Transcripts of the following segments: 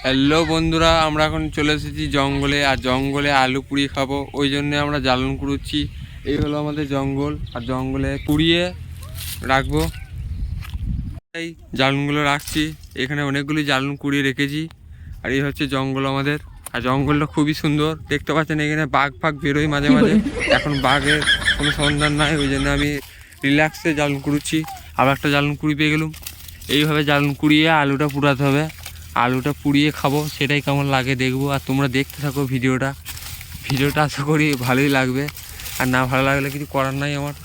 Hello বন্ধুরা, আমরা এখন চলে এসেছি জঙ্গলে। আর জঙ্গলে আলু পুড়িয়ে খাবো, ওই জন্য আমরা জ্বালন কুড়ুচ্ছি। এই হলো আমাদের জঙ্গল, আর জঙ্গলে পুড়িয়ে রাখবো। এই জ্বালনগুলো রাখছি, এখানে অনেকগুলি জ্বালন কুড়িয়ে রেখেছি। আর এই হচ্ছে জঙ্গল আমাদের। আর জঙ্গলটা খুবই সুন্দর, দেখতে পাচ্ছেন এখানে বাঘ ফাঘ বেরোয় মাঝে মাঝে। এখন বাঘের কোনো সন্ধান নাই, ওই জন্য আমি রিল্যাক্সে জ্বালন কুড়ুচ্ছি। আবার একটা জ্বালন কুড়ি পেয়ে গেলাম। এইভাবে জ্বালন কুড়িয়ে আলুটা পুড়াতে হবে। আলুটা পুড়িয়ে খাবো, সেটাই কেমন লাগে দেখবো। আর তোমরা দেখতে থাকো ভিডিওটা আশা করি ভালোই লাগবে। আর না ভালো লাগলে কিছু করার নাই আমার।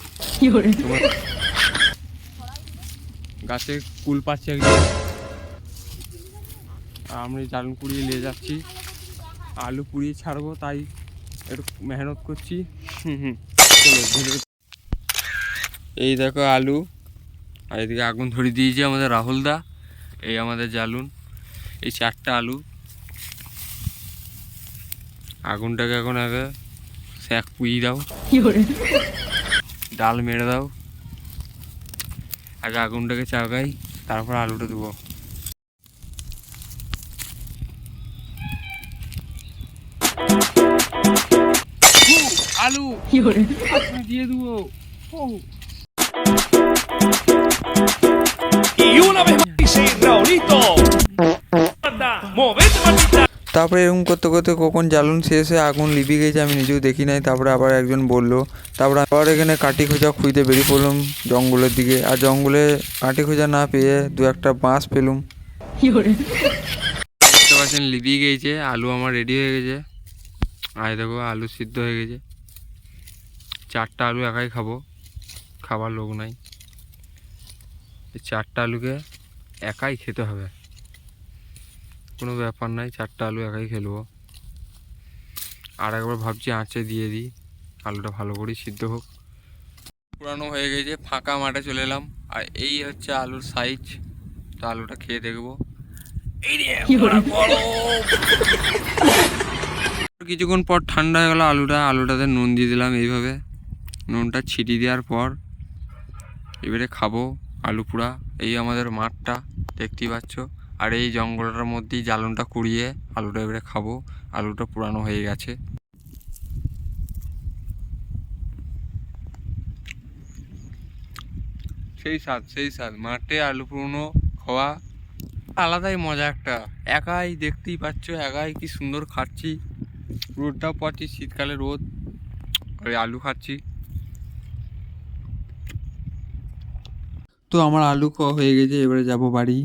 গাছে কুল পাচ্ছে একজন, আর আমরা জ্বালন কুড়িয়ে নিয়ে যাচ্ছি। আলু পুড়িয়ে ছাড়বো, তাই একটু মেহনত করছি। চলো। এই দেখো আলু, আর এদিকে আগুন ধরিয়ে দিয়েছে আমাদের রাহুল দা। এই আমাদের জ্বালুন, এই 4টা আলু। আগুনটাকে এখন আগে স্যাক পুড়িয়ে দাও, ডাল মেরে দাও। আগে আগুনটাকে চাগাই, তারপর আলুটা দেবো। আলু দিয়ে দেবো। তারপরে এরকম করতে করতে কখন জ্বালন শেষে আগুন লিভে গেছে আমি নিজেও দেখি নাই। তারপরে আবার একজন বললো, তারপরে আবার এখানে কাঠি খোঁজা খুঁজতে বেরিয়ে পড়লাম জঙ্গলের দিকে। আর জঙ্গলে কাঠি খোঁজা না পেয়ে দু একটা বাঁশ পেলুম। দেখতে পাচ্ছেন লিভে গেছে, আলু আমার রেডি হয়ে গেছে। আর দেখো আলু সিদ্ধ হয়ে গেছে। 4টা আলু একাই খাবো, খাবার লোক নাই। এই 4টা আলুকে একাই খেতে হবে, কোনো ব্যাপার নাই। 4টা আলু একাই খেলবো। আর একবার ভাবছি আঁচে দিয়ে দিই, আলুটা ভালো করে সিদ্ধ হোক। পুরানো হয়ে গেছে, ফাঁকা মাঠে চলে এলাম। আর এই হচ্ছে আলুর সাইজ। তো আলুটা খেয়ে দেখবো। কিছুক্ষণ পর ঠান্ডা হয়ে গেল আলুটাতে নুন দিয়ে দিলাম। এইভাবে নুনটা ছিটিয়ে দেওয়ার পর এবারে খাবো আলু পোড়া। এই আমাদের মাঠটা দেখতেই পাচ্ছ, আর এই জঙ্গলটার মধ্যেই জ্বালনটা কুড়িয়ে আলুটা এবারে খাবো। আলুটা পুরানো হয়ে গেছে। সেই স্বাদ মাঠে আলু পুরনো খাওয়া, আলাদাই মজা একটা। একাই দেখতেই পাচ্ছ, একাই কি সুন্দর খাচ্ছি। রোদটাও পাচ্ছি, শীতকালে রোদ, ওই আলু খাচ্ছি। তো আমার আলু খাওয়া হয়ে গেছে, এবারে যাবো বাড়ি।